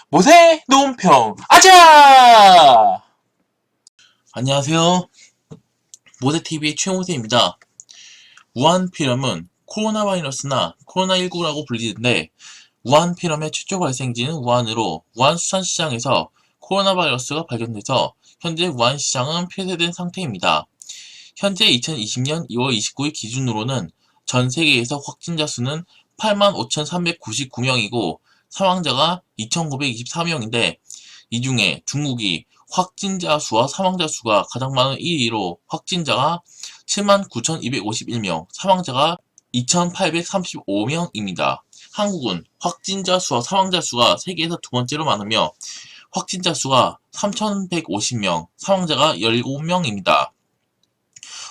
모세 논평 아자! 안녕하세요. 모세TV의 최모세입니다. 우한폐렴은 코로나 바이러스나 코로나19라고 불리는데 우한폐렴의 최초 발생지는 우한으로 우한 수산시장에서 코로나 바이러스가 발견돼서 현재 우한시장은 폐쇄된 상태입니다. 현재 2020년 2월 29일 기준으로는 전 세계에서 확진자 수는 85,399명이고 사망자가 2,924명인데 이 중에 중국이 확진자 수와 사망자 수가 가장 많은 1위로 확진자가 79,251명, 사망자가 2,835명입니다. 한국은 확진자 수와 사망자 수가 세계에서 두 번째로 많으며 확진자 수가 3,150명, 사망자가 17명입니다.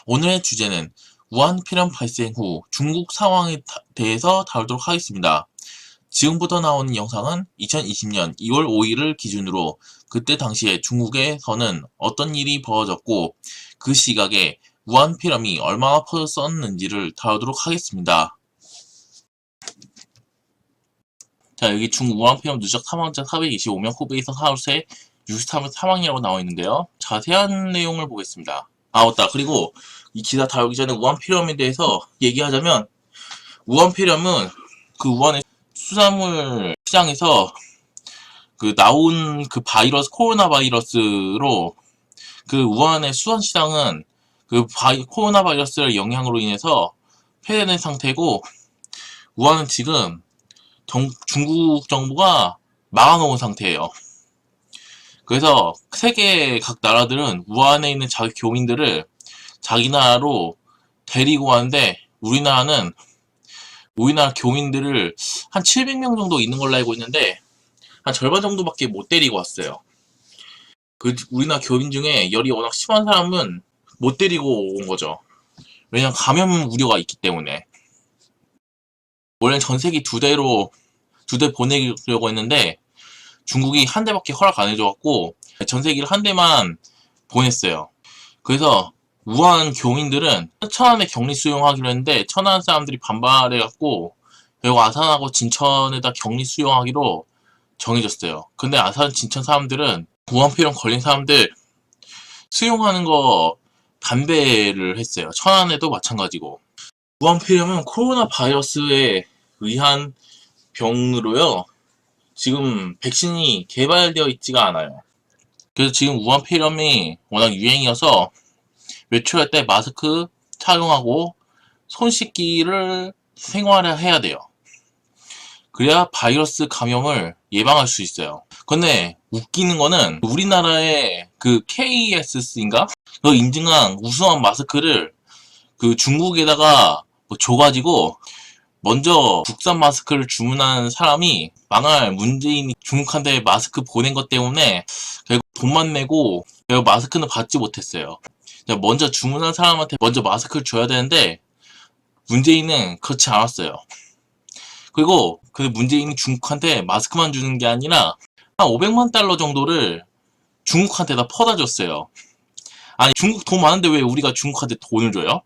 오늘의 주제는 우한폐렴 발생 후 중국 상황에 대해서 다루도록 하겠습니다. 지금부터 나오는 영상은 2020년 2월 5일을 기준으로 그때 당시에 중국에서는 어떤 일이 벌어졌고 그 시각에 우한폐렴이 얼마나 퍼졌었는지를 다루도록 하겠습니다. 자, 여기 중국 우한폐렴 누적 사망자 425명, 후베이성 하루세 63명 사망이라고 나와 있는데요. 자세한 내용을 보겠습니다. 아, 맞다. 그리고 이 기사 다루기 전에 우한폐렴에 대해서 얘기하자면 우한폐렴은 그 우한의 수산물 시장에서 그 나온 그 바이러스, 코로나 바이러스로 그 우한의 수산시장은 그 코로나 바이러스의 영향으로 인해서 폐쇄된 상태고 우한은 지금 중국 정부가 막아놓은 상태예요. 그래서 세계 각 나라들은 우한에 있는 자기 교민들을 자기 나라로 데리고 가는데 우리나라 교민들을 한 700명 정도 있는 걸로 알고 있는데 한 절반 정도밖에 못 데리고 왔어요. 그 우리나라 교민 중에 열이 워낙 심한 사람은 못 데리고 온 거죠. 왜냐면 감염 우려가 있기 때문에. 원래는 전세기 두 대 보내려고 했는데 중국이 한 대밖에 허락 안 해줘갖고 전세기를 한 대만 보냈어요. 그래서 우한 교민들은 천안에 격리 수용하기로 했는데 천안 사람들이 반발해갖고 그리고 아산하고 진천에다 격리 수용하기로 정해졌어요. 근데 아산 진천 사람들은 우한폐렴 걸린 사람들 수용하는 거 반대를 했어요. 천안에도 마찬가지고. 우한폐렴은 코로나 바이러스에 의한 병으로요. 지금 백신이 개발되어 있지가 않아요. 그래서 지금 우한폐렴이 워낙 유행이어서 외출할 때 마스크 착용하고 손 씻기를 생활해야 돼요. 그래야 바이러스 감염을 예방할 수 있어요. 근데 웃기는 거는 우리나라의 그 KS인가? 그 인증한 우수한 마스크를 그 중국에다가 줘가지고 먼저 국산 마스크를 주문한 사람이 망할 문재인이 중국한테 마스크 보낸 것 때문에 결국 돈만 내고 결국 마스크는 받지 못했어요. 먼저 주문한 사람한테 먼저 마스크를 줘야 되는데 문재인은 그렇지 않았어요. 그리고 그 문재인이 중국한테 마스크만 주는 게 아니라 한 500만 달러 정도를 중국한테다 퍼다 줬어요. 아니 중국 돈 많은데 왜 우리가 중국한테 돈을 줘요?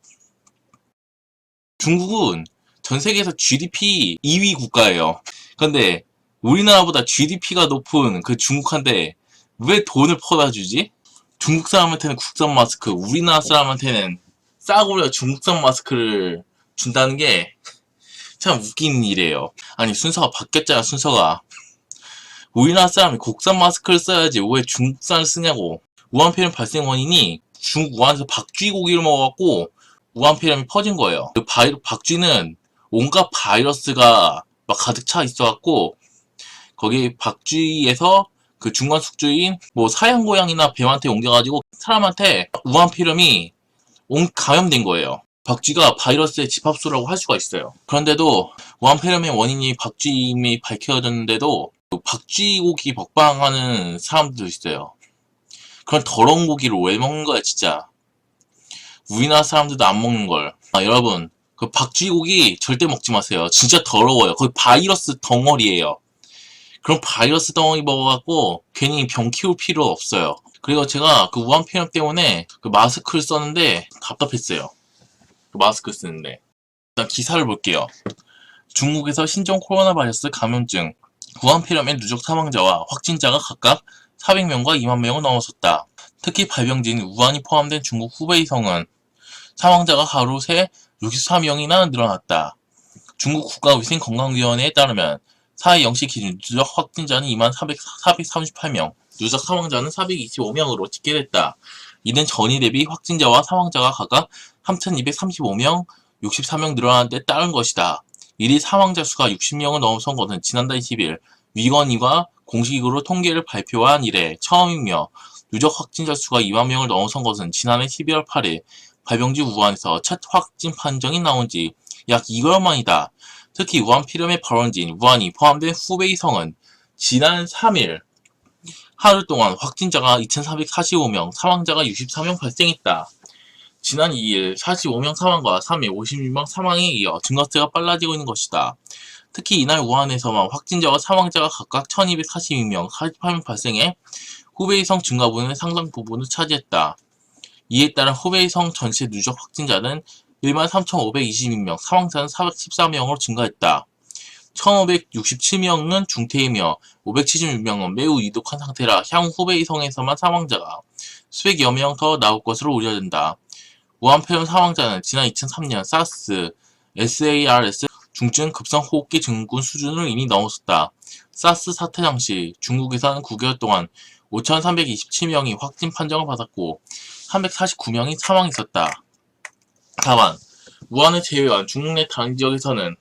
중국은 전 세계에서 GDP 2위 국가예요. 근데 우리나라보다 GDP가 높은 그 중국한테 왜 돈을 퍼다 주지? 중국 사람한테는 국산 마스크, 우리나라 사람한테는 싸구려 중국산 마스크를 준다는 게 참 웃기는 일이에요. 아니 순서가 바뀌었잖아. 순서가 우리나라 사람이 국산 마스크를 써야지 왜 중국산을 쓰냐고. 우한폐렴 발생 원인이 중국 우한에서 박쥐 고기를 먹어갖고 우한폐렴이 퍼진 거예요. 그 박쥐는 온갖 바이러스가 막 가득 차 있어갖고 거기 박쥐에서 그 중간 숙주인 뭐 사양고양이나 뱀한테 옮겨가지고 사람한테 우한폐렴이 감염된 거예요. 박쥐가 바이러스의 집합소라고 할 수가 있어요. 그런데도 우한폐렴의 원인이 박쥐임이 밝혀졌는데도 박쥐 고기 먹방하는 사람들도 있어요. 그런 더러운 고기를 왜 먹는 거야 진짜. 우리나라 사람들도 안 먹는 걸. 여러분 그 박쥐 고기 절대 먹지 마세요. 진짜 더러워요. 거의 바이러스 덩어리예요. 그런 바이러스 덩어리 먹어갖고 괜히 병 키울 필요 없어요. 그리고 제가 그 우한폐렴 때문에 그 마스크를 썼는데 답답했어요. 그 마스크 쓰는데. 일단 기사를 볼게요. 중국에서 신종 코로나 바이러스 감염증 우한 폐렴의 누적 사망자와 확진자가 각각 400명과 2만 명을 넘어섰다. 특히 발병지인 우한이 포함된 중국 후베이성은 사망자가 하루 새 64명이나 늘어났다. 중국 국가위생건강위원회에 따르면 4일 0시 기준 누적 확진자는 2만 438명, 누적 사망자는 425명으로 집계됐다. 이는 전일 대비 확진자와 사망자가 각각 3,235명, 64명 늘어난 데 따른 것이다. 일일 사망자 수가 60명을 넘어선 것은 지난달 20일 위건위가 공식으로 통계를 발표한 이래 처음이며 누적 확진자 수가 2만 명을 넘어선 것은 지난해 12월 8일 발병지 우한에서 첫 확진 판정이 나온 지 약 2개월 만이다. 특히 우한 폐렴의 발원지인 우한이 포함된 후베이성은 지난 3일 하루 동안 확진자가 2,445명, 사망자가 64명 발생했다. 지난 2일 45명 사망과 3일 56명 사망에 이어 증가세가 빨라지고 있는 것이다. 특히 이날 우한에서만 확진자와 사망자가 각각 1,242명, 48명 발생해 후베이성 증가분의 상당 부분을 차지했다. 이에 따라 후베이성 전체 누적 확진자는 13,522명, 사망자는 414명으로 증가했다. 1,567명은 중태이며 576명은 매우 위독한 상태라 향후 후베이성에서만 사망자가 수백여 명 더 나올 것으로 우려된다. 우한 폐렴 사망자는 지난 2003년 사스, SARS 중증 급성호흡기 증후군 수준을 이미 넘어섰다. 사스 사태 당시 중국에서는 9개월 동안 5,327명이 확진 판정을 받았고 349명이 사망했었다. 다만 우한을 제외한 중국 내 다른 지역에서는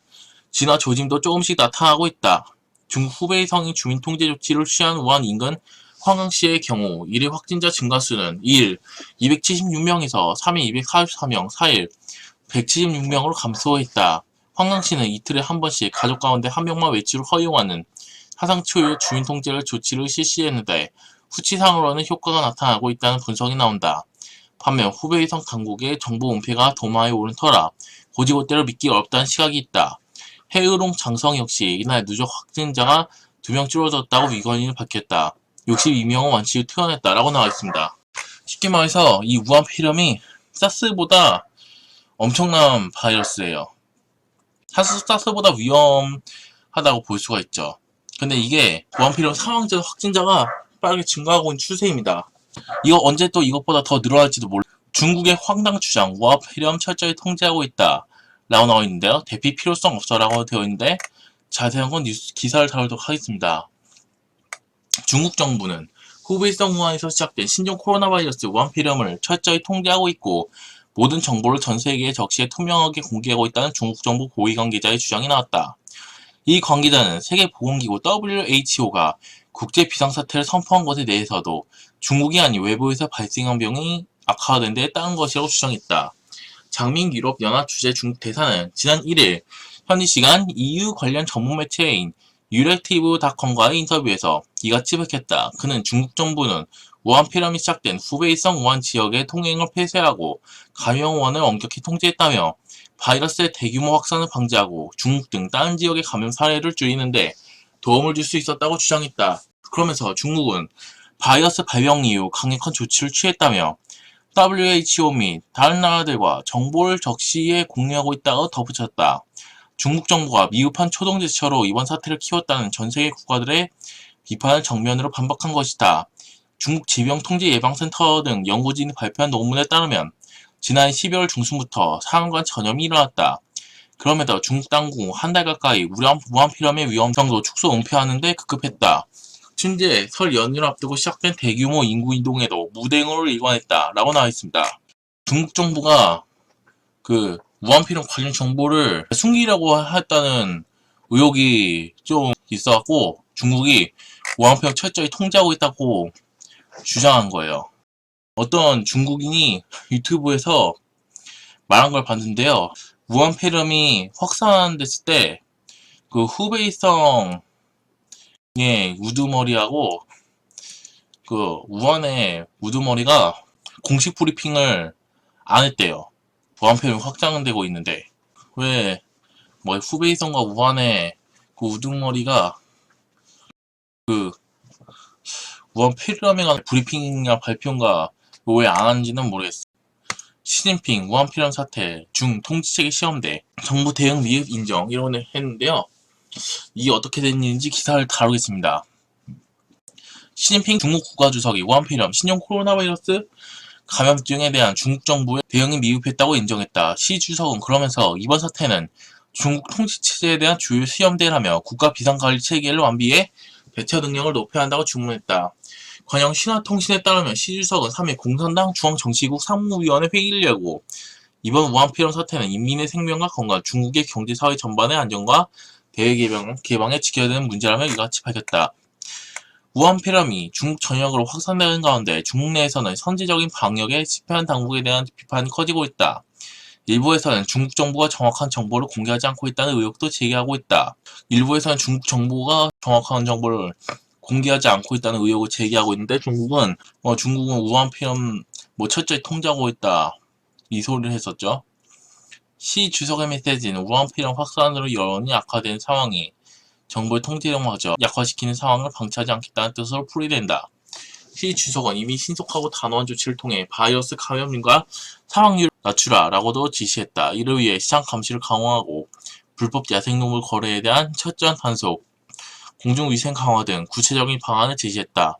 진화 조짐도 조금씩 나타나고 있다. 중국 후베이성이 주민통제 조치를 취한 우한 인근 황강시의 경우 일일 확진자 증가 수는 2일 276명에서 3일 244명, 4일 176명으로 감소했다. 황강시는 이틀에 한 번씩 가족 가운데 한 명만 외출을 허용하는 사상 초유의 주민통제 조치를 실시했는데 수치상으로는 효과가 나타나고 있다는 분석이 나온다. 반면 후베이성 당국의 정보 은폐가 도마에 오른 터라 고지고대로 믿기 어렵다는 시각이 있다. 해의롱 장성 역시 이날 누적 확진자가 2명 줄어들었다고 위건위는 밝혔다. 62명은 완치 후 퇴원했다라고 나와 있습니다. 쉽게 말해서 이 우한 폐렴이 사스보다 엄청난 바이러스예요. 사스보다 위험하다고 볼 수가 있죠. 근데 이게 우한 폐렴 사망자 확진자가 빠르게 증가하고 있는 추세입니다. 이거 언제 또 이것보다 더 늘어날지도 몰라. 중국의 황당 주장 우한 폐렴 철저히 통제하고 있다 라고 나와 있는데요. 대피 필요성 없어라고 되어 있는데 자세한 건 뉴스 기사를 다루도록 하겠습니다. 중국 정부는 후베이성 우한에서 시작된 신종 코로나 바이러스 우한 폐렴을 철저히 통제하고 있고 모든 정보를 전 세계에 적시에 투명하게 공개하고 있다는 중국 정부 고위 관계자의 주장이 나왔다. 이 관계자는 세계보건기구 WHO가 국제 비상사태를 선포한 것에 대해서도 중국이 아닌 외부에서 발생한 병이 악화된 데에 따른 것이라고 주장했다. 장민 유럽 연합 주재 중국 대사는 지난 1일 현지 시간 EU 관련 전문 매체인 유렉티브닷컴과의 인터뷰에서 이같이 밝혔다. 그는 중국 정부는 우한 폐렴이 시작된 후베이성 우한 지역의 통행을 폐쇄하고 감염원을 엄격히 통제했다며 바이러스의 대규모 확산을 방지하고 중국 등 다른 지역의 감염 사례를 줄이는데 도움을 줄 수 있었다고 주장했다. 그러면서 중국은 바이러스 발병 이후 강력한 조치를 취했다며 WHO 및 다른 나라들과 정보를 적시에 공유하고 있다고 덧붙였다. 중국 정부가 미흡한 초동 제스처로 이번 사태를 키웠다는 전세계 국가들의 비판을 정면으로 반박한 것이다. 중국 질병통제예방센터 등 연구진이 발표한 논문에 따르면 지난 12월 중순부터 사람간 전염이 일어났다. 그럼에도 중국 당국은 한 달 가까이 우한 폐렴의 위험성도 축소 은폐하는 데 급급했다. 춘제 설 연휴를 앞두고 시작된 대규모 인구 이동에도 무대응으로 일관했다 라고 나와 있습니다. 중국 정부가 우한 폐렴 관련 정보를 숨기려고 했다는 의혹이 좀 있어갖고 중국이 우한 폐렴 철저히 통제하고 있다고 주장한 거예요. 어떤 중국인이 유튜브에서 말한 걸 봤는데요. 우한 폐렴이 확산됐을 때 후베이성의 우두머리하고 우한의 우두머리가 공식 브리핑을 안 했대요. 우한 폐렴이 확장되고 있는데 왜 후베이성과 우한의 우두머리가 우한 폐렴에 관한 브리핑이나 발표인가 왜 안 하는지는 모르겠어. 시진핑 우한 폐렴 사태 중 통치체계 시험대 정부 대응 미흡 인정 이런 걸 했는데요. 이게 어떻게 된 일인지 기사를 다루겠습니다. 시진핑 중국 국가주석이 우한폐렴 신종 코로나 바이러스 감염증에 대한 중국 정부의 대응이 미흡했다고 인정했다. 시 주석은 그러면서 이번 사태는 중국 통치체제에 대한 주요 시험대라며 국가 비상관리 체계를 완비해 대처 능력을 높여야 한다고 주문했다. 관영 신화통신에 따르면 시 주석은 3일 공산당 중앙정치국 상무위원회 회의를 열고 이번 우한폐렴 사태는 인민의 생명과 건강, 중국의 경제사회 전반의 안정과 대외개방에 지켜야 되는 문제라며 이같이 밝혔다. 우한폐렴이 중국 전역으로 확산되는 가운데 중국 내에서는 선제적인 방역에 실패한 당국에 대한 비판이 커지고 있다. 일부에서는 중국 정부가 정확한 정보를 공개하지 않고 있다는 의혹도 제기하고 있다. 일부에서는 중국 정부가 정확한 정보를 공개하지 않고 있다는 의혹을 제기하고 있는데 중국은 우한폐렴 철저히 통제하고 있다. 이 소리를 했었죠. 시 주석의 메시지는 우한폐렴 확산으로 여론이 악화된 상황이 정부의 통제력마저 약화시키는 상황을 방치하지 않겠다는 뜻으로 풀이된다. 시 주석은 이미 신속하고 단호한 조치를 통해 바이러스 감염률과 사망률을 낮추라라고도 지시했다. 이를 위해 시장 감시를 강화하고 불법 야생동물 거래에 대한 철저한 단속, 공중위생 강화 등 구체적인 방안을 제시했다.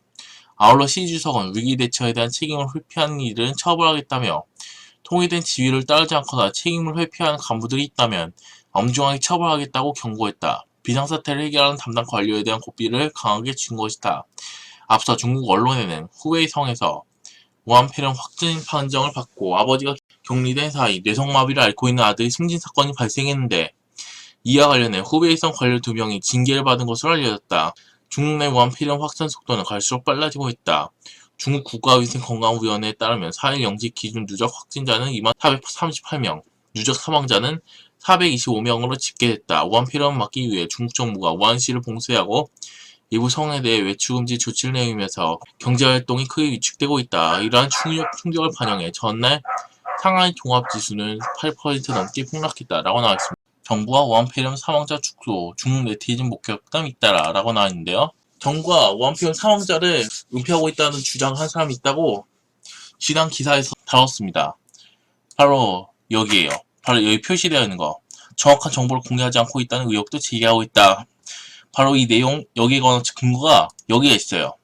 아울러 시 주석은 위기 대처에 대한 책임을 회피하는 이들은 처벌하겠다며 통일된 지휘를 따르지 않거나 책임을 회피하는 간부들이 있다면 엄중하게 처벌하겠다고 경고했다. 비상사태를 해결하는 담당 관료에 대한 고삐를 강하게 준 것이다. 앞서 중국 언론에는 후베이성에서 우한폐렴 확진 판정을 받고 아버지가 격리된 사이 뇌성마비를 앓고 있는 아들이 숨진 사건이 발생했는데 이와 관련해 후베이성 관료 2명이 징계를 받은 것으로 알려졌다. 중국 내 우한폐렴 확산 속도는 갈수록 빨라지고 있다. 중국 국가위생건강위원회에 따르면 4일 영시 기준 누적 확진자는 2438명, 누적 사망자는 425명으로 집계됐다. 우한폐렴을 막기 위해 중국 정부가 우한시를 봉쇄하고 일부 성에 대해 외출금지 조치를 내리면서 경제활동이 크게 위축되고 있다. 이러한 충격을 반영해 전날 상하이 종합지수는 8% 넘게 폭락했다라고 나와있습니다. 정부와 우한폐렴 사망자 축소, 중국 네티즌 목격담 잇따라 라고 나와있는데요. 정부가 우한폐렴 사망자를 은폐하고 있다는 주장을 한 사람이 있다고 지난 기사에서 다뤘습니다. 바로 여기에요. 바로 여기 표시되어 있는 거. 정확한 정보를 공개하지 않고 있다는 의혹도 제기하고 있다. 바로 이 내용, 여기에 관한 근거가 여기에 있어요.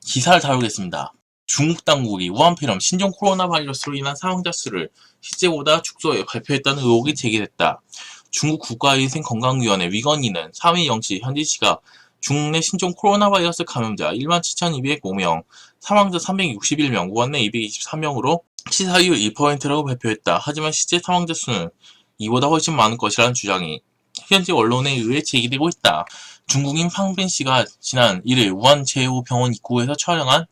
기사를 다루겠습니다. 중국 당국이 우한폐렴 신종 코로나 바이러스로 인한 사망자 수를 실제보다 축소해 발표했다는 의혹이 제기됐다. 중국 국가위생건강위원회 위건위는 3일 0시 현지 시각 중국 내 신종 코로나 바이러스 감염자 17,205명, 사망자 361명, 우한 내 223명으로 치사율 2%라고 발표했다. 하지만 실제 사망자 수는 이보다 훨씬 많을 것이라는 주장이 현지 언론에 의해 제기되고 있다. 중국인 팡빈 씨가 지난 1일 우한 제5병원 입구에서 촬영한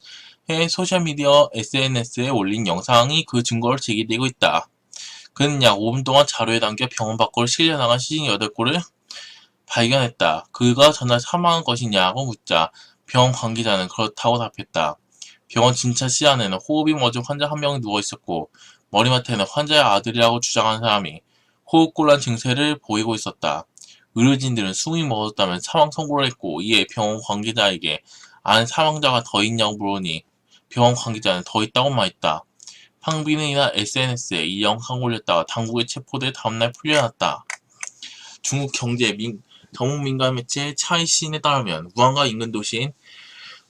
해외 소셜미디어 SNS에 올린 영상이 그 증거를 제기되고 있다. 그는 약 5분 동안 자료에 담겨 병원 밖으로 실려나간 시신 8골을 발견했다. 그가 전날 사망한 것이냐고 묻자 병원 관계자는 그렇다고 답했다. 병원 진찰실 안에는 호흡이 멎은 환자 한 명이 누워있었고 머리맡에는 환자의 아들이라고 주장한 사람이 호흡곤란 증세를 보이고 있었다. 의료진들은 숨이 멎었다면 사망 선고를 했고 이에 병원 관계자에게 아는 사망자가 더 있냐고 물으니 병원 관계자는 더 있다고 말했다. 팡빈은 이날 SNS에 이 영상을 올렸다가 당국에 체포돼 다음날 풀려났다. 중국 전문 민간 매체 차이신에 따르면 우한과 인근 도시인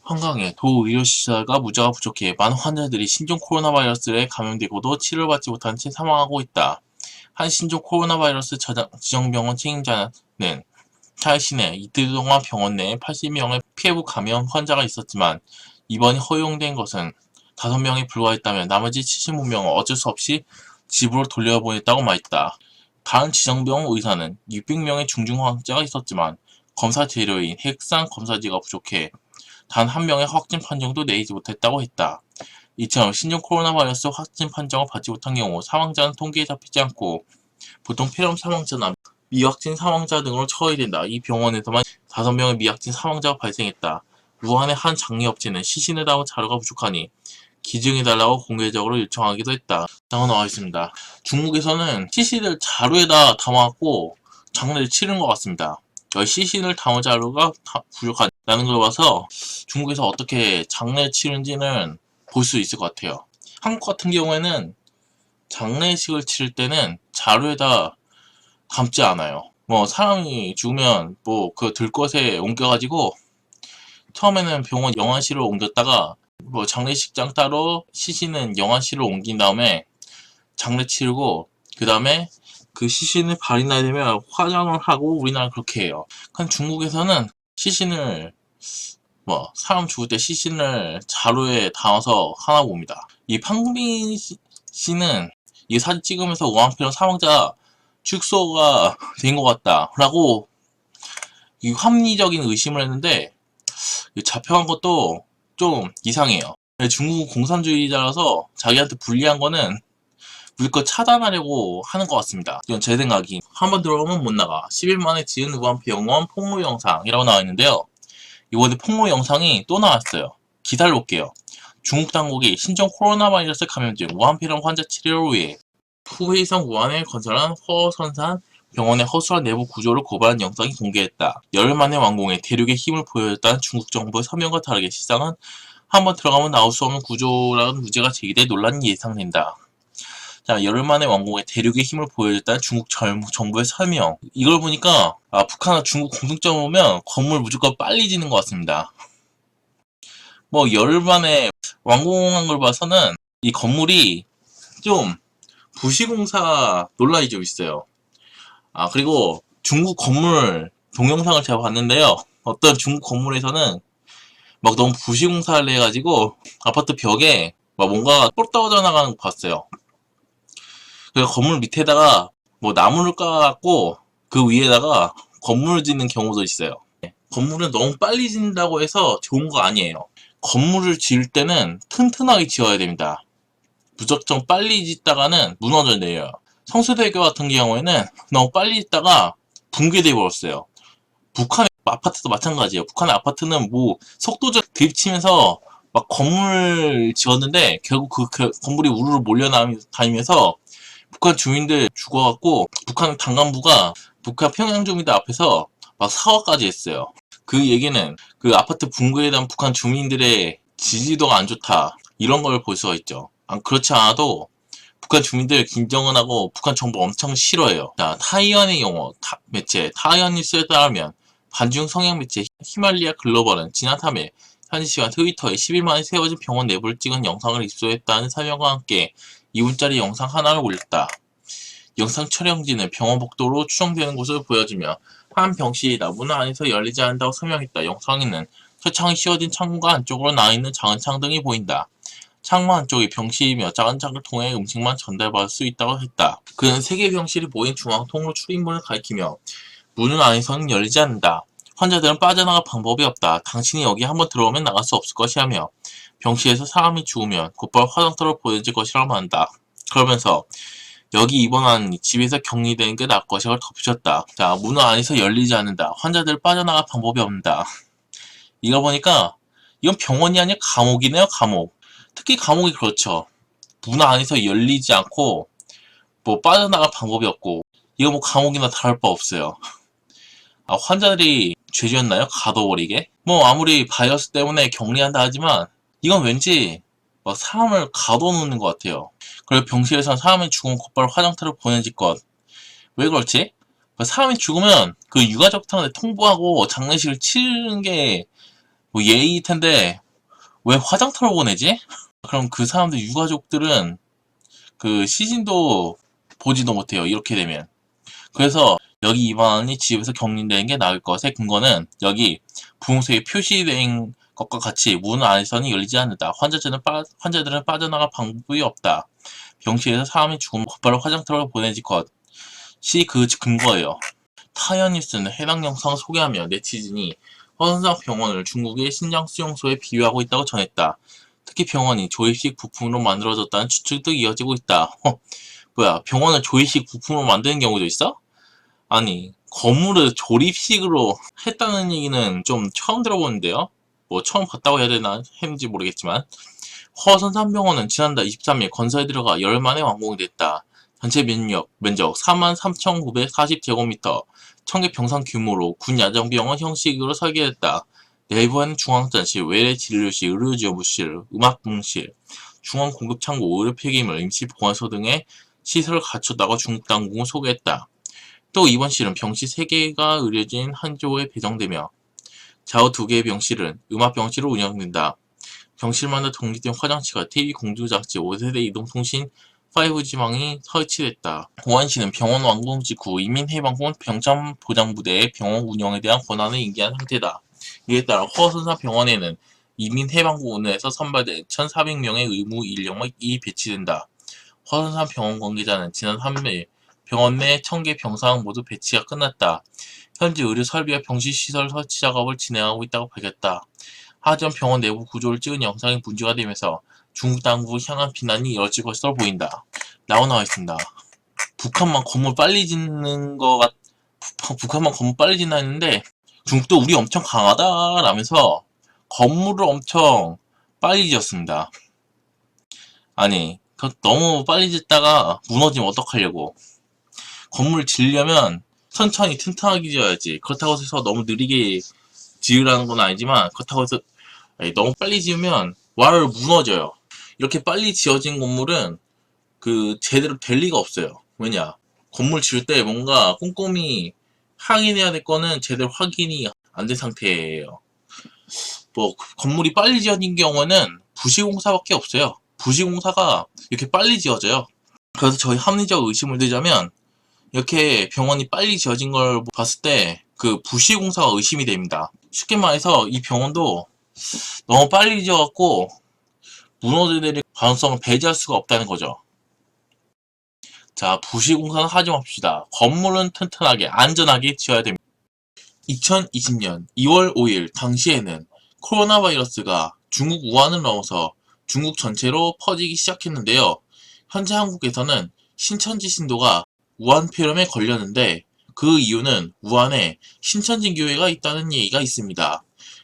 황강에 도의료시설과 무자가 부족해 많은 환자들이 신종 코로나 바이러스에 감염되고도 치료를 받지 못한 채 사망하고 있다. 한 신종 코로나 바이러스 지정병원 책임자는 차이신에 이틀 동안 병원 내에 80명의 피해부 감염 환자가 있었지만 입원이 허용된 것은 5명에 불과했다며 나머지 75명은 어쩔 수 없이 집으로 돌려보냈다고 말했다. 다른 지정병원 의사는 600명의 중증 환자가 있었지만 검사 재료인 핵산 검사지가 부족해 단 한 명의 확진 판정도 내리지 못했다고 했다. 이처럼 신종 코로나 바이러스 확진 판정을 받지 못한 경우 사망자는 통계에 잡히지 않고 보통 폐렴 사망자나 미확진 사망자 등으로 처리된다. 이 병원에서만 5명의 미확진 사망자가 발생했다. 우한의 한 장례업체는 시신을 담은 자료가 부족하니 기증해달라고 공개적으로 요청하기도 했다. 라고 나와 있습니다. 중국에서는 시신을 자루에다 담아갖고 장례를 치른 것 같습니다. 시신을 담은 자료가 부족하다는 걸 봐서 중국에서 어떻게 장례를 치른지는 볼 수 있을 것 같아요. 한국 같은 경우에는 장례식을 치를 때는 자루에다 담지 않아요. 뭐 사람이 죽으면 뭐 그 들것에 옮겨가지고 처음에는 병원 영안실로 옮겼다가 뭐 장례식장 따로 시신은 영안실로 옮긴 다음에 장례 치르고 그 다음에 그 시신을 발이 나야 되면 화장을 하고 우리나라 그렇게 해요. 근데 중국에서는 시신을 뭐 사람 죽을 때 시신을 자루에 담아서 하나 봅니다. 이 판국민 씨는 이 사진 찍으면서 우한폐렴 사망자 축소가 된 것 같다 라고 이 합리적인 의심을 했는데 잡혀간 것도 좀 이상해요. 중국 공산주의자라서 자기한테 불리한 거는 물껏 차단하려고 하는 것 같습니다. 이건 제 생각이. 한번 들어오면 못 나가. 10일 만에 지은 우한폐 영원 폭로 영상이라고 나와 있는데요. 이번에 폭로 영상이 또 나왔어요. 기사를 볼게요. 중국 당국이 신종 코로나 바이러스 감염증 우한폐렴 환자 치료를 위해 후베이성 우한에 건설한 허선산 병원의 허술한 내부 구조를 고발한 영상이 공개했다. 열흘 만에 완공해 대륙의 힘을 보여줬다는 중국 정부의 서명과 다르게 시상은 한번 들어가면 나올 수 없는 구조라는 문제가 제기돼 논란이 예상된다. 자, 열흘 만에 완공해 대륙의 힘을 보여줬다는 중국 정부의 설명. 이걸 보니까 북한과 중국 공통점을 보면 건물 무조건 빨리 짓는 것 같습니다. 뭐 열흘 만에 완공한 걸 봐서는 이 건물이 좀 부실공사 논란이 좀 있어요. 그리고 중국 건물 동영상을 제가 봤는데요. 어떤 중국 건물에서는 막 너무 부실공사를 해가지고 아파트 벽에 막 뭔가 똘 떨어져 나가는 거 봤어요. 그래서 건물 밑에다가 뭐 나무를 까갖고 그 위에다가 건물을 짓는 경우도 있어요. 건물은 너무 빨리 짓는다고 해서 좋은 거 아니에요. 건물을 지을 때는 튼튼하게 지어야 됩니다. 무작정 빨리 짓다가는 무너져 내려요. 성수대교 같은 경우에는 너무 빨리 짓다가 붕괴돼 버렸어요. 북한의 아파트도 마찬가지예요. 북한의 아파트는 뭐 속도적 드립치면서 막 건물 지었는데 결국 그 건물이 우르르 몰려다니면서 북한 주민들 죽어갖고 북한 당간부가 북한 평양 주민들 앞에서 막 사과까지 했어요. 그 얘기는 그 아파트 붕괴에 대한 북한 주민들의 지지도가 안 좋다 이런 걸 볼 수가 있죠. 그렇지 않아도 북한 주민들 김정은하고 북한 정부 엄청 싫어해요. 자, 타이완의 영어 매체 타이완 뉴스에 따르면 반중 성향 매체 히말리아 글로벌은 지난 3일 현지 시간 트위터에 10일 만에 세워진 병원 내부를 찍은 영상을 입수했다는 설명과 함께 2분짜리 영상 하나를 올렸다. 영상 촬영지는 병원 복도로 추정되는 곳을 보여주며 한 병실이다. 문 안에서 열리지 않는다고 설명했다. 영상에는 철창이 씌워진 창문과 안쪽으로 나있는 작은 창 등이 보인다. 창문 안쪽이 병실이며 작은 창을 통해 음식만 전달받을 수 있다고 했다. 그는 3개의 병실이 보인 중앙 통로 출입문을 가리키며 문은 안에서는 열리지 않는다. 환자들은 빠져나갈 방법이 없다. 당신이 여기 한번 들어오면 나갈 수 없을 것이라며 병실에서 사람이 죽으면 곧바로 화장터로 보내질 것이라고 말한다. 그러면서 여기 입원하니 집에서 격리되는 게 나을 것이라고 덧붙였다. 자, 문은 안에서 열리지 않는다. 환자들 빠져나갈 방법이 없다. 이거 보니까 이건 병원이 아니라 감옥이네요. 감옥. 특히 감옥이 그렇죠. 문 안에서 열리지 않고 뭐 빠져나갈 방법이 없고 이거 뭐 감옥이나 다를 바 없어요. 환자들이 죄지었나요? 가둬버리게? 뭐 아무리 바이러스 때문에 격리한다 하지만 이건 왠지 막 사람을 가둬놓는 것 같아요. 그리고 병실에서 사람이 죽으면 곧바로 화장터를 보내질 것. 왜 그렇지? 사람이 죽으면 그 유가족들한테 통보하고 장례식을 치르는 게 뭐 예의일 텐데 왜 화장터로 보내지? 그럼 그 사람들 유가족들은 그 시신도 보지도 못해요. 이렇게 되면. 그래서 여기 입원하니 집에서 격리되는 게 나을 것의 근거는 여기 분홍색에 표시된 것과 같이 문 안에서는 열리지 않는다. 환자들은 빠져나갈 방법이 없다. 병실에서 사람이 죽으면 곧바로 화장터로 보내질 것이 그 근거예요. 타이완뉴스는 해당 영상을 소개하며 네티즌이 허선상 병원을 중국의 신장 수용소에 비유하고 있다고 전했다. 특히 병원이 조립식 부품으로 만들어졌다는 추측도 이어지고 있다. 뭐야, 병원을 조립식 부품으로 만드는 경우도 있어? 아니, 건물을 조립식으로 했다는 얘기는 좀 처음 들어보는데요? 뭐 처음 봤다고 해야 되나 했는지 모르겠지만 허선산병원은 지난달 23일 건설에 들어가 열흘 만에 완공이 됐다. 전체 면적 43,940제곱미터, 1000개 병상 규모로 군 야전병원 형식으로 설계됐다. 내부에는 중앙전실, 외래 진료실, 의료지원부실, 음압봉실, 중앙 공급창고, 의료 폐기물, 임시 보관소 등의 시설을 갖췄다고 중국 당국은 소개했다. 또 이번 실은 병실 3개가 의료진 한 조에 배정되며 좌우 2개의 병실은 음압병실로 운영된다. 병실마다 독립된 화장실과 TV 공조장치 5세대 이동통신 5G망이 설치됐다. 고안시는 병원 완공 직후 인민해방군 병참보장부대의 병원 운영에 대한 권한을 인계한 상태다. 이에 따라 허선사병원에는 인민해방군에서 선발된 1,400명의 의무 인력이 배치된다. 허선사병원 관계자는 지난 3일 병원 내 1,000개 병상 모두 배치가 끝났다. 현재 의료 설비와 병실 시설 설치 작업을 진행하고 있다고 밝혔다. 하지만 병원 내부 구조를 찍은 영상이 문제가 되면서 중국 당국을 향한 비난이 이어질 것으로 보인다. 나와 있습니다. 북한만 건물 빨리 짓는 거 같, 북한만 건물 빨리 짓나 했는데 중국도 우리 엄청 강하다 라면서 건물을 엄청 빨리 지었습니다. 아니, 너무 빨리 짓다가 무너지면 어떡하려고. 건물 지으려면 천천히 튼튼하게 지어야지. 그렇다고 해서 너무 느리게 지으라는 건 아니지만 그렇다고 해서 너무 빨리 지으면 와르르 무너져요. 이렇게 빨리 지어진 건물은 제대로 될 리가 없어요. 왜냐? 건물 지을 때 뭔가 꼼꼼히 확인해야 될 거는 제대로 확인이 안 된 상태예요. 건물이 빨리 지어진 경우는 부시공사밖에 없어요. 부시공사가 이렇게 빨리 지어져요. 그래서 저희 합리적 의심을 들자면 이렇게 병원이 빨리 지어진 걸 봤을 때 부시공사가 의심이 됩니다. 쉽게 말해서 이 병원도 너무 빨리 지어갖고 무너질 가능성을 배제할 수가 없다는 거죠. 자, 부시공사는 하지 맙시다. 건물은 튼튼하게 안전하게 지어야 됩니다. 2020년 2월 5일 당시에는 코로나 바이러스가 중국 우한을 넘어서 중국 전체로 퍼지기 시작했는데요. 현재 한국에서는 신천지 신도가 우한 폐렴에 걸렸는데 그 이유는 우한에 신천지 교회가 있다는 얘기가 있습니다.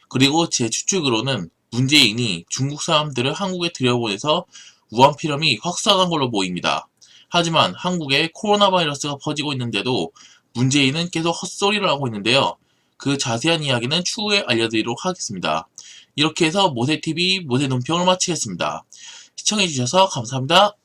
그리고 제 추측으로는 문재인이 중국 사람들을 한국에 들여보내서 우한 폐렴이 확산한 걸로 보입니다. 하지만 한국에 코로나 바이러스가 퍼지고 있는데도 문재인은 계속 헛소리를 하고 있는데요. 그 자세한 이야기는 추후에 알려드리도록 하겠습니다. 이렇게 해서 모세TV 모세논평을 마치겠습니다. 시청해주셔서 감사합니다.